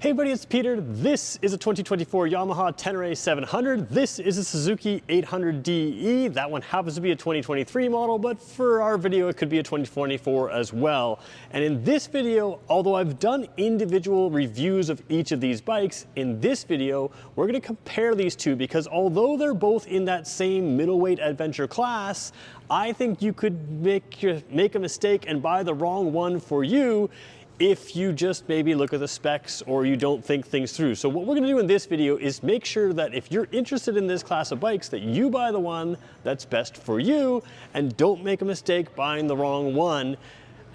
Hey buddy, it's Peter. This is a 2024 Yamaha Tenere 700. This is a Suzuki 800DE. That one happens to be a 2023 model, but for our video, it could be a 2024 as well. And in this video, although I've done individual reviews of each of these bikes, in this video, we're gonna compare these two because although they're both in that same middleweight adventure class, I think you could make a mistake and buy the wrong one for you if you just maybe look at the specs or you don't think things through. So what we're gonna do in this video is make sure that if you're interested in this class of bikes, that you buy the one that's best for you and don't make a mistake buying the wrong one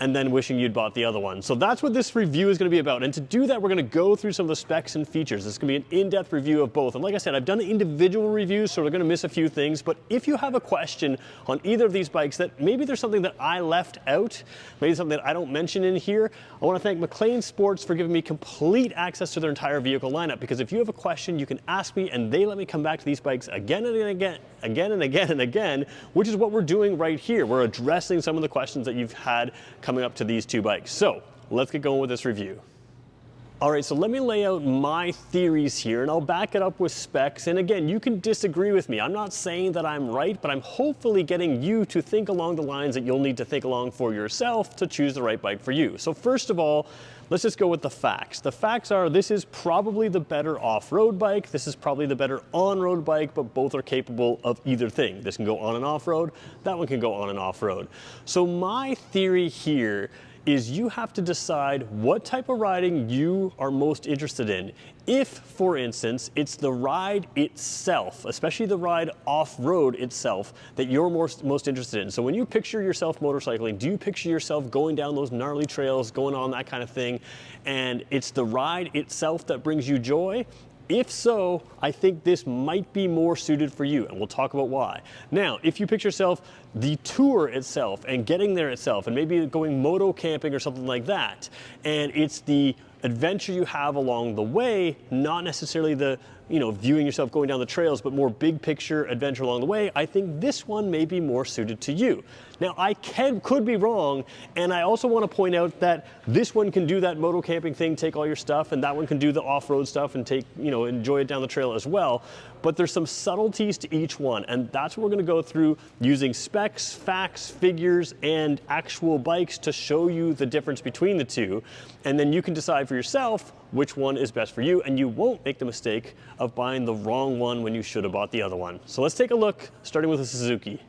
and then wishing you'd bought the other one. So that's what this review is gonna be about. And to do that, we're gonna go through some of the specs and features. It's gonna be an in-depth review of both. And like I said, I've done individual reviews, so we're gonna miss a few things. But if you have a question on either of these bikes that maybe there's something that I left out, maybe something that I don't mention in here, I wanna thank McLean Sports for giving me complete access to their entire vehicle lineup. Because if you have a question, you can ask me and they let me come back to these bikes again and again, which is what we're doing right here. We're addressing some of the questions that you've had coming up to these two bikes. So let's get going with this review. All right, so let me lay out my theories here and I'll back it up with specs. And again, you can disagree with me. I'm not saying that I'm right, but I'm hopefully getting you to think along the lines that you'll need to think along for yourself to choose the right bike for you. So first of all, let's just go with the facts. The facts are this is probably the better off-road bike. This is probably the better on-road bike, but both are capable of either thing. This can go on and off-road. That one can go on and off-road. So my theory here is you have to decide what type of riding you are most interested in. If, for instance, it's the ride itself, especially the ride off-road itself, that you're most interested in. So when you picture yourself motorcycling, do you picture yourself going down those gnarly trails, going on that kind of thing, and it's the ride itself that brings you joy? If so, I think this might be more suited for you, and we'll talk about why. Now, if you picture yourself the tour itself and getting there itself and maybe going moto camping or something like that, and it's the adventure you have along the way, not necessarily the, viewing yourself going down the trails, but more big picture adventure along the way, I think this one may be more suited to you. Now, I could be wrong, and I also want to point out that this one can do that moto camping thing, take all your stuff, and that one can do the off-road stuff and take, enjoy it down the trail as well. But there's some subtleties to each one, and that's what we're going to go through using specs, facts, figures, and actual bikes to show you the difference between the two. And then you can decide for yourself which one is best for you, and you won't make the mistake of buying the wrong one when you should have bought the other one. So let's take a look, starting with the Suzuki.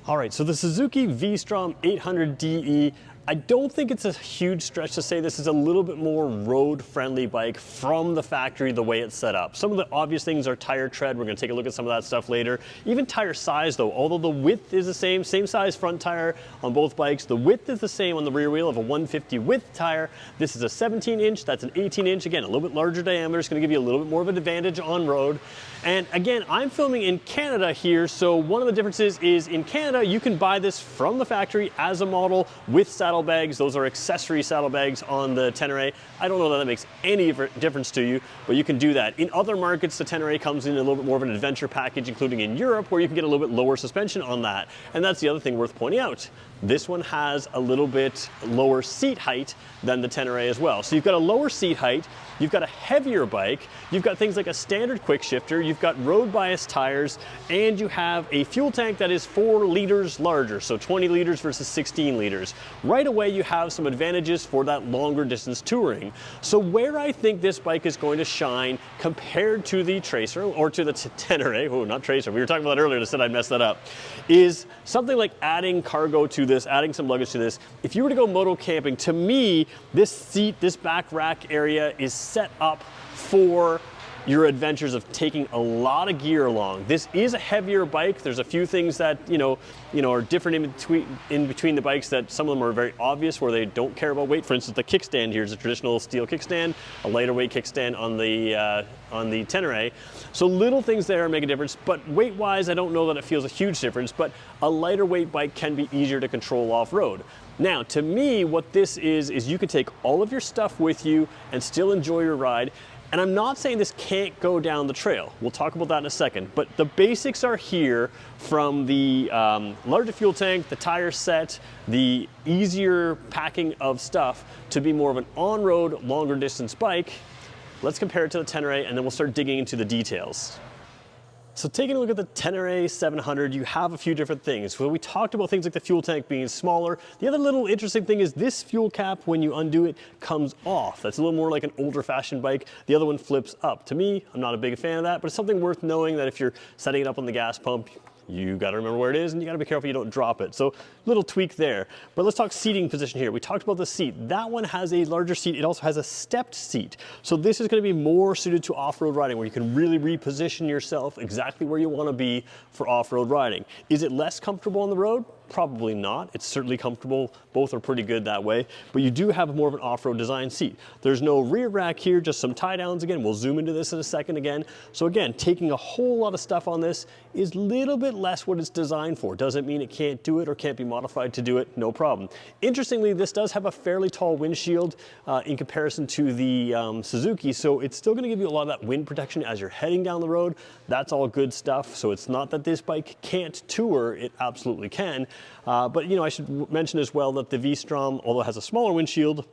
All right, so the Suzuki V-Strom 800DE, I don't think it's a huge stretch to say this is a little bit more road-friendly bike from the factory, the way it's set up. Some of the obvious things are tire tread. We're gonna take a look at some of that stuff later. Even tire size though, although the width is the same size front tire on both bikes, the width is the same on the rear wheel of a 150 width tire. This is a 17 inch, that's an 18 inch. Again, a little bit larger diameter. It's gonna give you a little bit more of an advantage on road. And again, I'm filming in Canada here, so one of the differences is in Canada, you can buy this from the factory as a model with saddlebags. Those are accessory saddlebags on the Tenere. I don't know that makes any difference to you, but you can do that. In other markets, the Tenere comes in a little bit more of an adventure package, including in Europe, where you can get a little bit lower suspension on that. And that's the other thing worth pointing out. This one has a little bit lower seat height than the Tenere as well. So you've got a lower seat height, you've got a heavier bike, you've got things like a standard quick shifter, you've got road bias tires, and you have a fuel tank that is 4 liters larger, so 20 liters versus 16 liters. Right away, you have some advantages for that longer distance touring. So where I think this bike is going to shine compared to the Tracer, or to the Tenere, oh, not Tracer, we were talking about that earlier, I said I'd mess that up, is something like adding cargo to this, adding some luggage to this. If you were to go moto camping, to me, this seat, this back rack area is set up for your adventures of taking a lot of gear along. This is a heavier bike. There's a few things that are different in between the bikes, that some of them are very obvious where they don't care about weight. For instance, the kickstand here is a traditional steel kickstand, a lighter weight kickstand on the Tenere. So little things there make a difference, but weight-wise, I don't know that it feels a huge difference, but a lighter weight bike can be easier to control off-road. Now, to me, what this is you can take all of your stuff with you and still enjoy your ride. And I'm not saying this can't go down the trail. We'll talk about that in a second. But the basics are here, from the larger fuel tank, the tire set, the easier packing of stuff, to be more of an on-road, longer distance bike. let's compare it to the Tenere, and then we'll start digging into the details. So taking a look at the Tenere 700, you have a few different things. So we talked about things like the fuel tank being smaller. The other little interesting thing is this fuel cap, when you undo it, comes off. That's a little more like an older fashioned bike. The other one flips up. To me, I'm not a big fan of that, but it's something worth knowing that if you're setting it up on the gas pump, you got to remember where it is, and you got to be careful you don't drop it. So little tweak there. But let's talk seating position here. We talked about the seat. That one has a larger seat. It also has a stepped seat. So this is going to be more suited to off-road riding, where you can really reposition yourself exactly where you want to be for off-road riding. Is it less comfortable on the road? Probably not. It's certainly comfortable. Both are pretty good that way, but you do have more of an off-road design seat. There's no rear rack here, just some tie downs again. We'll zoom into this in a second again. So again, taking a whole lot of stuff on this is a little bit less what it's designed for. Doesn't mean it can't do it or can't be modified to do it, no problem. Interestingly, this does have a fairly tall windshield in comparison to the Suzuki, so it's still gonna give you a lot of that wind protection as you're heading down the road. That's all good stuff. So it's not that this bike can't tour, it absolutely can. But you know, I should mention as well that the V-Strom, although it has a smaller windshield,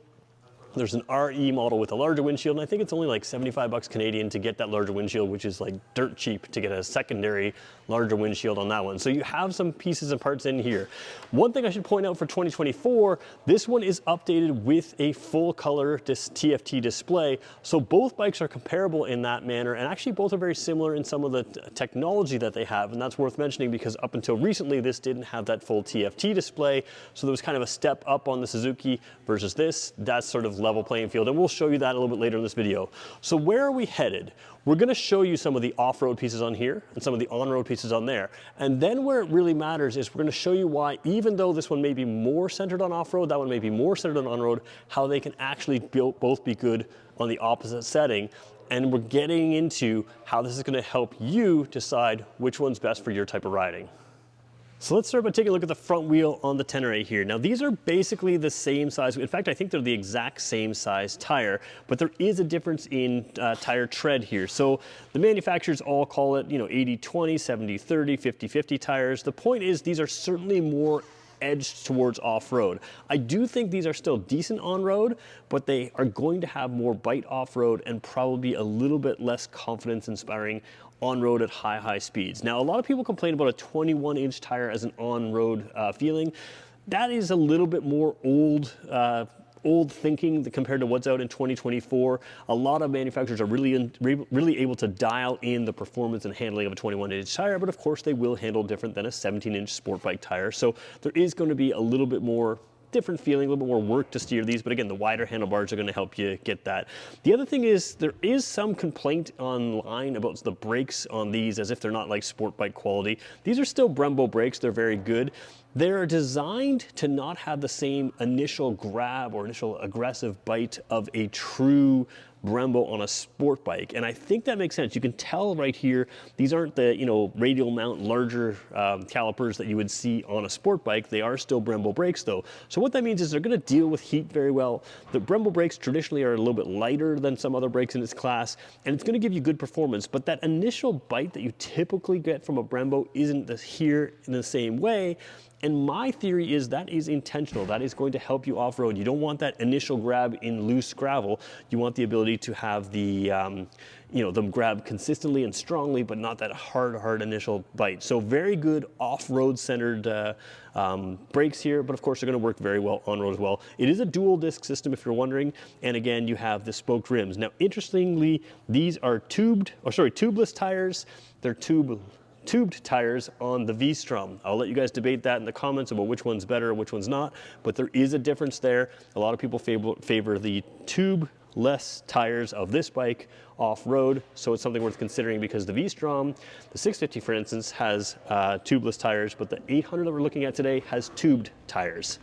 there's an RE model with a larger windshield, and I think it's only like 75 bucks Canadian to get that larger windshield, which is like dirt cheap to get a secondary larger windshield on that one. So you have some pieces and parts in here. One thing I should point out for 2024, this one is updated with a full color TFT display. So both bikes are comparable in that manner, and actually both are very similar in some of the technology that they have, and that's worth mentioning because up until recently, this didn't have that full TFT display. So there was kind of a step up on the Suzuki versus this. That's sort of level playing field, and we'll show you that a little bit later in this video. So where are we headed? We're going to show you some of the off-road pieces on here and some of the on-road pieces on there. And then where it really matters is we're going to show you why, even though this one may be more centered on off-road, that one may be more centered on on-road, how they can actually both be good on the opposite setting. And we're getting into how this is going to help you decide which one's best for your type of riding. So let's start by taking a look at the front wheel on the Tenere here. Now these are basically the same size. In fact, I think they're the exact same size tire, but there is a difference in tire tread here. So the manufacturers all call it, 80-20, 70-30, 50-50 tires. The point is these are certainly more edged towards off-road. I do think these are still decent on-road, but they are going to have more bite off-road and probably a little bit less confidence-inspiring on-road at high speeds. Now, a lot of people complain about a 21-inch tire as an on-road feeling. That is a little bit more old thinking compared to what's out in 2024. A lot of manufacturers are really able to dial in the performance and handling of a 21-inch tire, but of course they will handle different than a 17-inch sport bike tire. So there is going to be a little bit more different feeling, a little bit more work to steer these, but again, the wider handlebars are going to help you get that. The other thing is there is some complaint online about the brakes on these as if they're not like sport bike quality. These are still Brembo brakes, they're very good. They're designed to not have the same initial grab or initial aggressive bite of a true Brembo on a sport bike, and I think that makes sense. You can tell right here, these aren't the radial mount larger calipers that you would see on a sport bike. They are still Brembo brakes though. So what that means is they're going to deal with heat very well. The Brembo brakes traditionally are a little bit lighter than some other brakes in its class, and it's going to give you good performance, but that initial bite that you typically get from a Brembo isn't here in the same way. And my theory is that is intentional. That is going to help you off-road. You don't want that initial grab in loose gravel. You want the ability to have the, them grab consistently and strongly, but not that hard initial bite. So very good off-road centered brakes here, but of course they're going to work very well on-road as well. It is a dual disc system if you're wondering, and again you have the spoked rims. Now interestingly, these are tubeless tires. They're tubed tires on the V-Strom. I'll let you guys debate that in the comments about which one's better, which one's not, but there is a difference there. A lot of people favor the tubeless tires of this bike off-road, so it's something worth considering because the V-Strom, the 650 for instance, has tubeless tires, but the 800 that we're looking at today has tubed tires.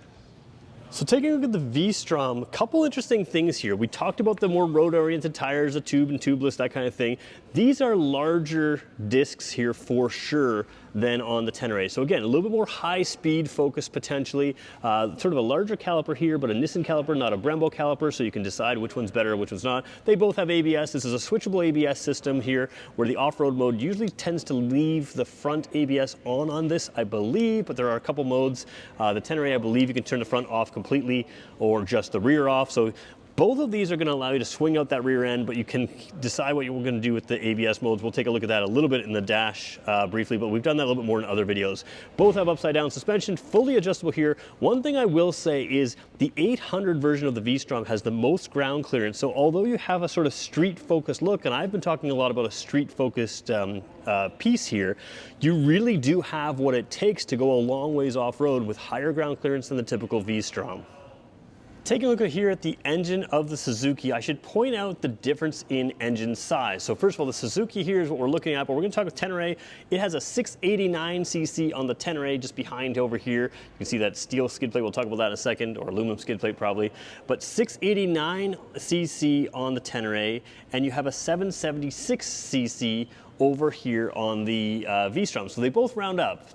So taking a look at the V-Strom, a couple interesting things here. We talked about the more road-oriented tires, the tube and tubeless, that kind of thing. These are larger discs here for sure than on the Tenere. So again, a little bit more high-speed focus potentially. Sort of a larger caliper here, but a Nissan caliper, not a Brembo caliper, so you can decide which one's better, which one's not. They both have ABS. This is a switchable ABS system here, where the off-road mode usually tends to leave the front ABS on this, I believe, but there are a couple modes. The Tenere, I believe you can turn the front off completely or just the rear off. So Both of these are going to allow you to swing out that rear end, but you can decide what you're going to do with the ABS modes. We'll take a look at that a little bit in the dash briefly, but we've done that a little bit more in other videos. Both have upside down suspension, fully adjustable here. One thing I will say is the 800 version of the V-Strom has the most ground clearance. So although you have a sort of street focused look, and I've been talking a lot about a street focused piece here, you really do have what it takes to go a long ways off-road with higher ground clearance than the typical V-Strom. Taking a look here at the engine of the Suzuki, I should point out the difference in engine size. So first of all, the Suzuki here is what we're looking at, but we're going to talk with Tenere. It has a 689cc on the Tenere just behind over here. You can see that steel skid plate. We'll talk about that in a second, or aluminum skid plate probably. But 689cc on the Tenere, and you have a 776cc over here on the V-Strom. So they both round up,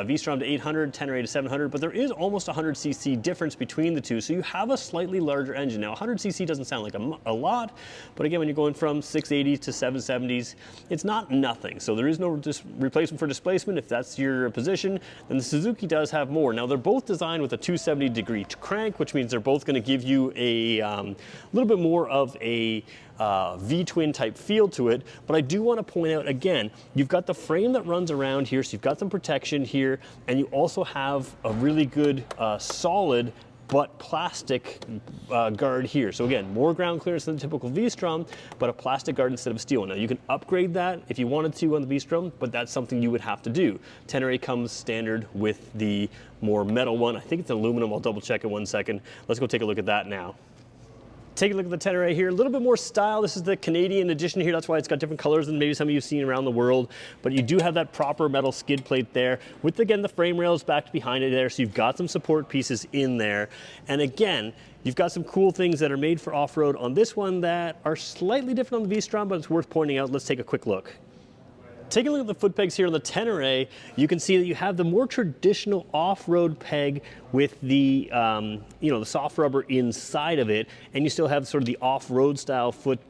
V-Strom to 800, Tenere to 700, but there is almost 100cc difference between the two. So you have a slightly larger engine. Now 100cc doesn't sound like a lot, but again, when you're going from 680s to 770s, it's not nothing. So there is no replacement for displacement. If that's your position, then the Suzuki does have more. Now they're both designed with a 270-degree crank, which means they're both gonna give you a little bit more of a V-twin type feel to it, but I do want to point out again, you've got the frame that runs around here, so you've got some protection here, and you also have a really good solid but plastic guard here. So again, more ground clearance than the typical V-Strom, but a plastic guard instead of steel. Now you can upgrade that if you wanted to on the V-Strom, but that's something you would have to do. Tenere comes standard with the more metal one. I think it's aluminum. I'll double check in 1 second. Let's go take a look at that now. Take a look at the Tenere here, a little bit more style. This is the Canadian edition here. That's why it's got different colors than maybe some of you've seen around the world. But you do have that proper metal skid plate there with, again, the frame rails back behind it there. So you've got some support pieces in there. And again, you've got some cool things that are made for off-road on this one that are slightly different on the V-Strom, but it's worth pointing out. Let's take a quick look. Taking a look at the foot pegs here on the Tenere, you can see that you have the more traditional off-road peg with the, the soft rubber inside of it, and you still have sort of the off-road style foot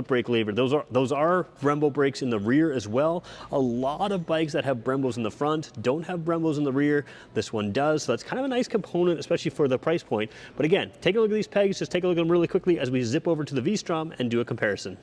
brake lever. Those are Brembo brakes in the rear as well. A lot of bikes that have Brembos in the front don't have Brembos in the rear. This one does, so that's kind of a nice component, especially for the price point. But again, take a look at these pegs. Just take a look at them really quickly as we zip over to the V-Strom and do a comparison.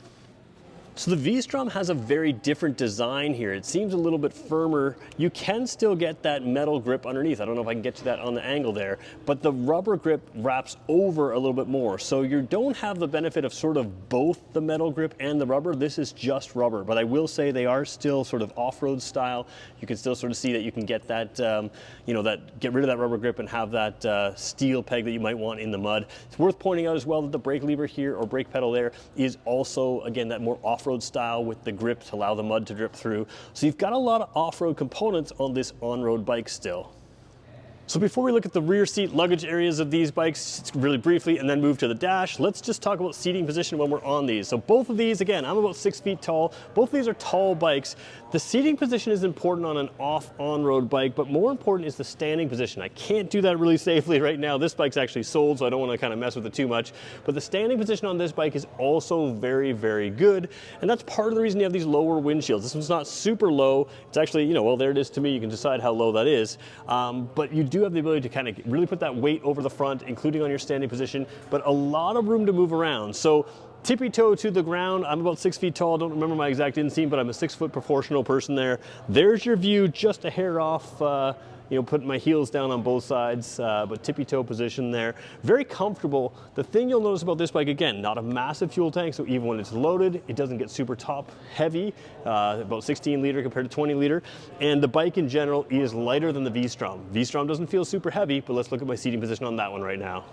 So the V-Strom has a very different design here. It seems a little bit firmer. You can still get that metal grip underneath. I don't know if I can get to that on the angle there, but the rubber grip wraps over a little bit more. So you don't have the benefit of sort of both the metal grip and the rubber. This is just rubber, but I will say they are still sort of off-road style. You can still sort of see that you can get that, get rid of that rubber grip and have that steel peg that you might want in the mud. It's worth pointing out as well that the brake lever here, or brake pedal there, is also, again, that more off-road style with the grip to allow the mud to drip through. So you've got a lot of off-road components on this on-road bike still. So before we look at the rear seat luggage areas of these bikes really briefly and then move to the dash, let's just talk about seating position when we're on these. So both of these, again, I'm about 6 feet tall. Both of these are tall bikes. The seating position is important on an on-road bike, but more important is the standing position. I can't do that really safely right now. This bike's actually sold, so I don't want to kind of mess with it too much. But the standing position on this bike is also very, very good. And that's part of the reason you have these lower windshields. This one's not super low. It's actually, well, there it is to me. You can decide how low that is. But you do have the ability to kind of really put that weight over the front, including on your standing position, but a lot of room to move around. So tippy toe to the ground. I'm about 6 feet tall. I don't remember my exact inseam, but I'm a 6 foot proportional person there. There's your view, just a hair off, putting my heels down on both sides, but tippy toe position there. Very comfortable. The thing you'll notice about this bike, again, not a massive fuel tank, so even when it's loaded, it doesn't get super top heavy, about 16 liter compared to 20 liter. And the bike in general is lighter than the V-Strom. V-Strom doesn't feel super heavy, but let's look at my seating position on that one right now.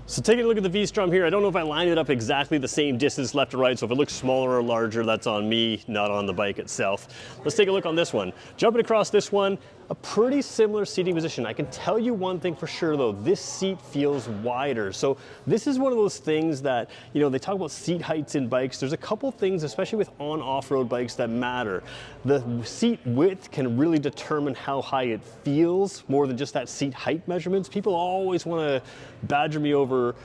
So taking a look at the V-Strom here, I don't know if I lined it up exactly the same distance left to right, so if it looks smaller or larger, that's on me, not on the bike itself. Let's take a look on this one. Jumping across this one, a pretty similar seating position. I can tell you one thing for sure though, this seat feels wider. So this is one of those things that, they talk about seat heights in bikes. There's a couple things, especially with off-road bikes, that matter. The seat width can really determine how high it feels, more than just that seat height measurements. People always want to badger me over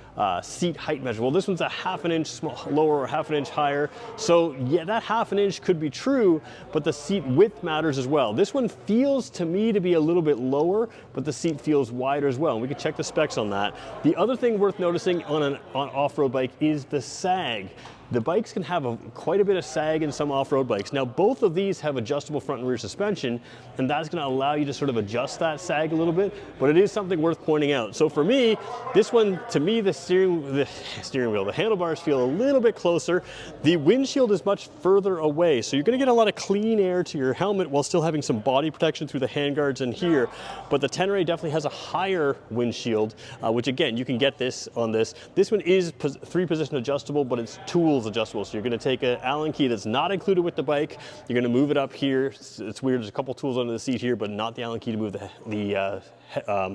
seat height measure. Well, this one's a ½ an inch lower or ½ an inch higher. So yeah, that ½ an inch could be true, but the seat width matters as well. This one feels to me to be a little bit lower, but the seat feels wider as well. And we can check the specs on that. The other thing worth noticing on an off-road bike is the sag. The bikes can have quite a bit of sag in some off-road bikes. Now, both of these have adjustable front and rear suspension, and that's going to allow you to sort of adjust that sag a little bit, but it is something worth pointing out. So for me, this one, to me, the steering wheel, the handlebars feel a little bit closer. The windshield is much further away, so you're going to get a lot of clean air to your helmet while still having some body protection through the handguards in here. But the Tenere definitely has a higher windshield, which again, you can get this on this. This one is 3-position adjustable, but it's tools adjustable. So you're going to take an Allen key that's not included with the bike. You're going to move it up here. It's weird. There's a couple tools under the seat here, but not the Allen key to move the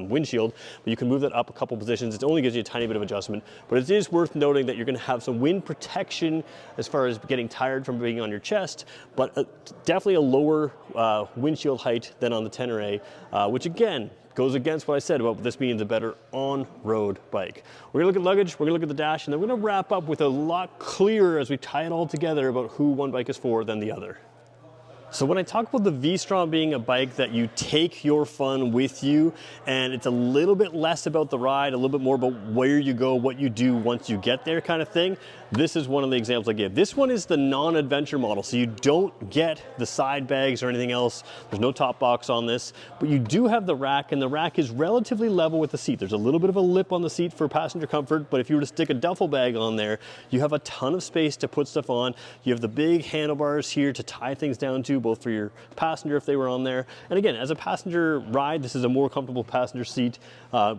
windshield. But you can move that up a couple positions. It only gives you a tiny bit of adjustment. But it is worth noting that you're going to have some wind protection as far as getting tired from being on your chest, but definitely a lower windshield height than on the Tenere, which again, goes against what I said about this being the better on-road bike. We're gonna look at luggage, we're gonna look at the dash, and then we're gonna wrap up with a lot clearer as we tie it all together about who one bike is for than the other. So when I talk about the V-Strom being a bike that you take your fun with you, and it's a little bit less about the ride, a little bit more about where you go, what you do once you get there kind of thing, this is one of the examples I give. This one is the non-adventure model, so you don't get the side bags or anything else. There's no top box on this, but you do have the rack, and the rack is relatively level with the seat. There's a little bit of a lip on the seat for passenger comfort, but if you were to stick a duffel bag on there, you have a ton of space to put stuff on. You have the big handlebars here to tie things down to, both for your passenger if they were on there. And again, as a passenger ride, this is a more comfortable passenger seat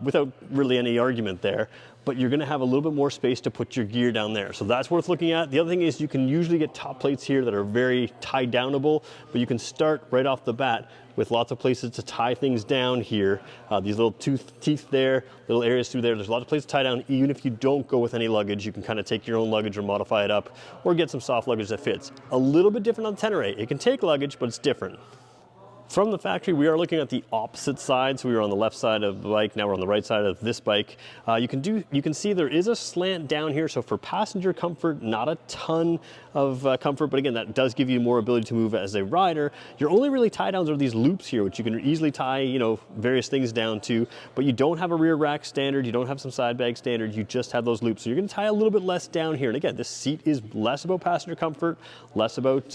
without really any argument there. But you're going to have a little bit more space to put your gear down there. So that's worth looking at. The other thing is you can usually get top plates here that are very tie downable, but you can start right off the bat with lots of places to tie things down here. These little teeth there, little areas through there. There's a lot of places to tie down. Even if you don't go with any luggage, you can kind of take your own luggage or modify it up, or get some soft luggage that fits. A little bit different on Tenere. It can take luggage, but it's different. From the factory, we are looking at the opposite side. So we were on the left side of the bike, now we're on the right side of this bike. You can see there is a slant down here. So for passenger comfort, not a ton of comfort, but again, that does give you more ability to move as a rider. Your only really tie downs are these loops here, which you can easily tie, various things down to, but you don't have a rear rack standard. You don't have some side bag standard. You just have those loops. So you're gonna tie a little bit less down here. And again, this seat is less about passenger comfort, less about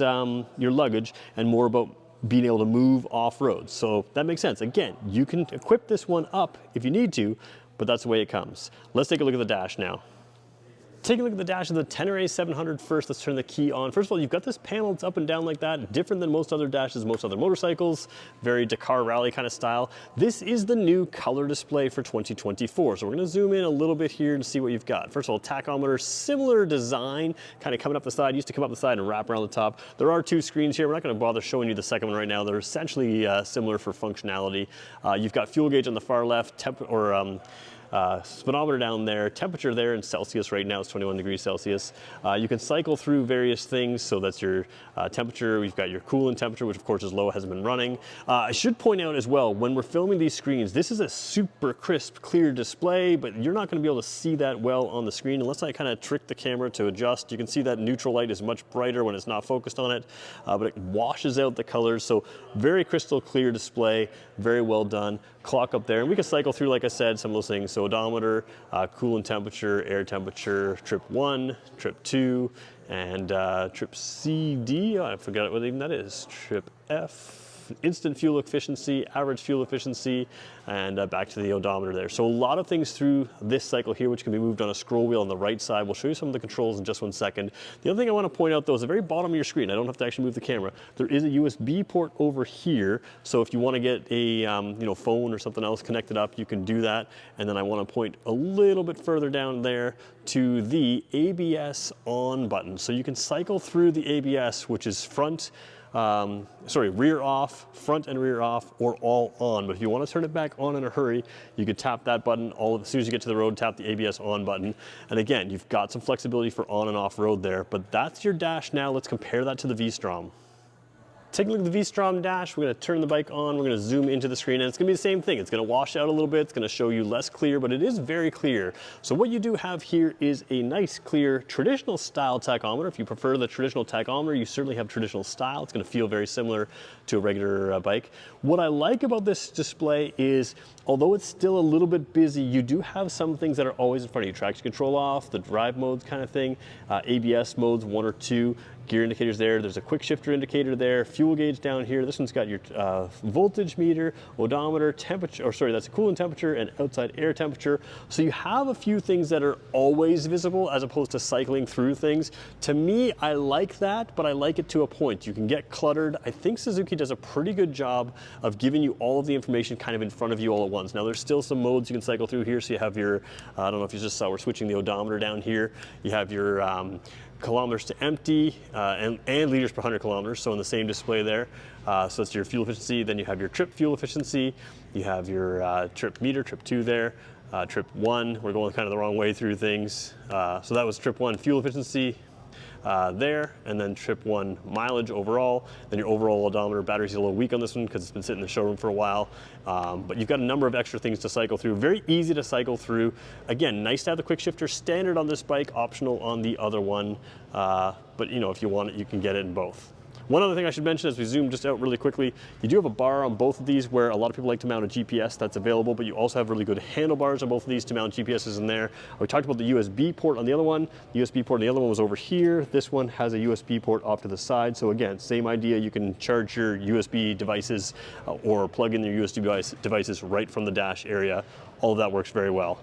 your luggage, and more about being able to move off-road. So that makes sense. Again, you can equip this one up if you need to, but that's the way it comes. Let's take a look at the dash now. Taking a look at the dash of the Tenere 700 first, let's turn the key on. First of all, you've got this panel that's up and down like that, different than most other dashes, most other motorcycles, very Dakar rally kind of style. This is the new color display for 2024. So we're gonna zoom in a little bit here to see what you've got. First of all, tachometer, similar design, kind of coming up the side, used to come up the side and wrap around the top. There are two screens here. We're not gonna bother showing you the second one right now. They're essentially similar for functionality. You've got fuel gauge on the far left, speedometer down there, temperature there in Celsius right now is 21 degrees Celsius. You can cycle through various things, so that's your temperature. We've got your coolant temperature, which of course is low, hasn't been running. I should point out as well, when we're filming these screens, this is a super crisp, clear display, but you're not going to be able to see that well on the screen unless I kind of trick the camera to adjust. You can see that neutral light is much brighter when it's not focused on it, but it washes out the colors. So very crystal clear display, very well done. Clock up there, and we can cycle through, like I said, some of those things. So odometer, coolant temperature, air temperature, trip 1, trip 2, and trip CD, I forgot what even that is, trip F, instant fuel efficiency, average fuel efficiency, and back to the odometer there. So a lot of things through this cycle here, which can be moved on a scroll wheel on the right side. We'll show you some of the controls in just one second. The other thing I want to point out though is the very bottom of your screen. I don't have to actually move the camera. There is a USB port over here. So if you want to get a phone or something else connected up, you can do that. And then I want to point a little bit further down there to the ABS on button. So you can cycle through the ABS, which is rear off, front and rear off, or all on. But if you want to turn it back on in a hurry, you could tap that button. As soon as you get to the road, tap the ABS on button. And again, you've got some flexibility for on and off road there, but that's your dash now. Let's compare that to the V-Strom. Taking a look at the V-Strom dash, we're going to turn the bike on, we're going to zoom into the screen, and it's going to be the same thing. It's going to wash out a little bit, it's going to show you less clear, but it is very clear. So what you do have here is a nice, clear, traditional style tachometer. If you prefer the traditional tachometer, you certainly have traditional style. It's going to feel very similar to a regular bike. What I like about this display is, although it's still a little bit busy, you do have some things that are always in front of you. Traction control off, the drive modes kind of thing, ABS modes, 1 or 2, gear indicators there. There's a quick shifter indicator there, fuel gauge down here. This one's got your voltage meter, odometer, temperature, or sorry, that's a coolant temperature and outside air temperature. So you have a few things that are always visible as opposed to cycling through things. To me, I like that, but I like it to a point. You can get cluttered. I think Suzuki does a pretty good job of giving you all of the information kind of in front of you all at once. Now there's still some modes you can cycle through here. So you have your, I don't know if you just saw, we're switching the odometer down here. You have your kilometers to empty and liters per 100 kilometers, so in the same display there. So it's your fuel efficiency, then you have your trip fuel efficiency, you have your trip meter, trip 2 there, trip 1, we're going kind of the wrong way through things. So that was trip 1 fuel efficiency there, and then trip 1 mileage overall, then your overall odometer. Battery's a little weak on this one because it's been sitting in the showroom for a while, but you've got a number of extra things to cycle through. Very easy to cycle through. Again, nice to have the quick shifter, standard on this bike, optional on the other one, but you know, if you want it, you can get it in both. One other thing I should mention as we zoom just out really quickly, you do have a bar on both of these where a lot of people like to mount a GPS. That's available, but you also have really good handlebars on both of these to mount GPSs in there. We talked about the USB port on the other one. The USB port on the other one was over here. This one has a USB port off to the side. So again, same idea. You can charge your USB devices or plug in your USB devices right from the dash area. All of that works very well.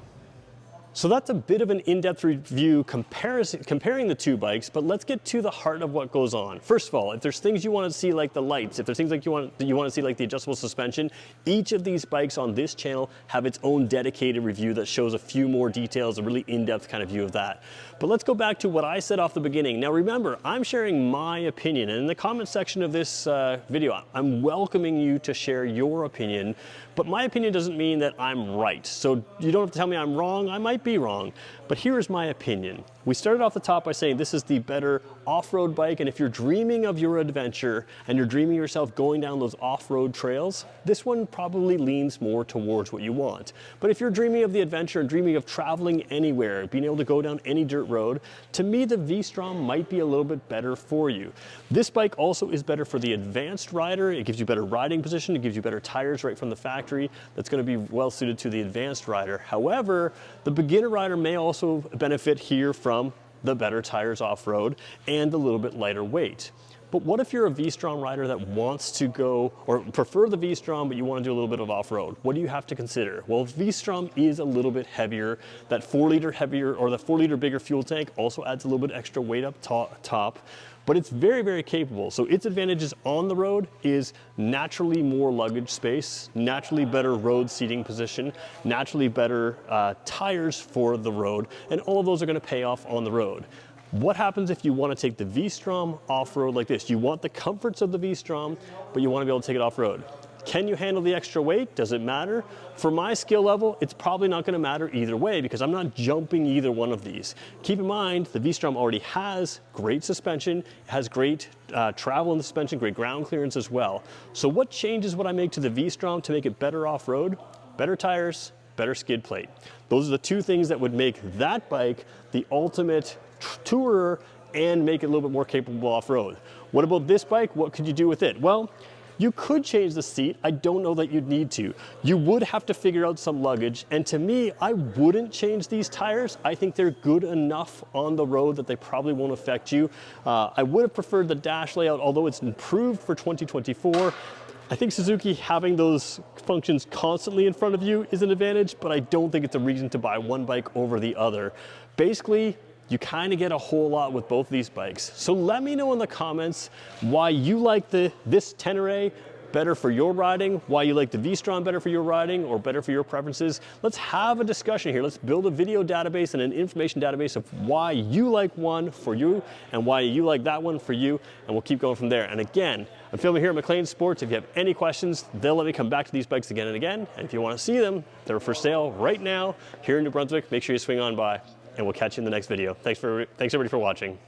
So that's a bit of an in-depth review comparing the two bikes, but let's get to the heart of what goes on. First of all, if there's things you want to see like the lights, if there's things like you want to see like the adjustable suspension, each of these bikes on this channel have its own dedicated review that shows a few more details, a really in-depth kind of view of that. But let's go back to what I said off the beginning. Now remember, I'm sharing my opinion, and in the comment section of this video, I'm welcoming you to share your opinion, but my opinion doesn't mean that I'm right. So you don't have to tell me I'm wrong. I might be wrong, but here is my opinion. We started off the top by saying this is the better off-road bike, and if you're dreaming of your adventure and you're dreaming of yourself going down those off-road trails, this one probably leans more towards what you want. But if you're dreaming of the adventure and dreaming of traveling anywhere, being able to go down any dirt road, to me the V-Strom might be a little bit better for you. This bike also is better for the advanced rider. It gives you better riding position, it gives you better tires right from the factory. That's going to be well suited to the advanced rider. However, the beginner rider may also benefit here from the better tires off-road and a little bit lighter weight. But what if you're a V-Strom rider that wants to go, or prefer the V-Strom, but you want to do a little bit of off-road? What do you have to consider? Well, V-Strom is a little bit heavier. That 4-liter heavier, or the 4-liter bigger fuel tank also adds a little bit extra weight up top. But it's very, very capable. So its advantages on the road is naturally more luggage space, naturally better road seating position, naturally better tires for the road, and all of those are going to pay off on the road. What happens if you want to take the V-Strom off-road like this? You want the comforts of the V-Strom, but you want to be able to take it off-road. Can you handle the extra weight? Does it matter? For my skill level, it's probably not going to matter either way because I'm not jumping either one of these. Keep in mind, the V-Strom already has great suspension, it has great travel in the suspension, great ground clearance as well. So what changes would I make to the V-Strom to make it better off-road? Better tires, better skid plate. Those are the two things that would make that bike the ultimate tourer and make it a little bit more capable off-road. What about this bike? What could you do with it? Well, you could change the seat. I don't know that you'd need to. You would have to figure out some luggage, and to me, I wouldn't change these tires. I think they're good enough on the road that they probably won't affect you. I would have preferred the dash layout, although it's improved for 2024. I think Suzuki having those functions constantly in front of you is an advantage, but I don't think it's a reason to buy one bike over the other. Basically, you kind of get a whole lot with both of these bikes. So let me know in the comments why you like this Tenere better for your riding, why you like the V-Strom better for your riding or better for your preferences. Let's have a discussion here. Let's build a video database and an information database of why you like one for you and why you like that one for you, and we'll keep going from there. And again, I'm filming here at McLean Sports. If you have any questions, they'll let me come back to these bikes again and again. And if you want to see them, they're for sale right now here in New Brunswick. Make sure you swing on by, and we'll catch you in the next video. Thanks everybody for watching.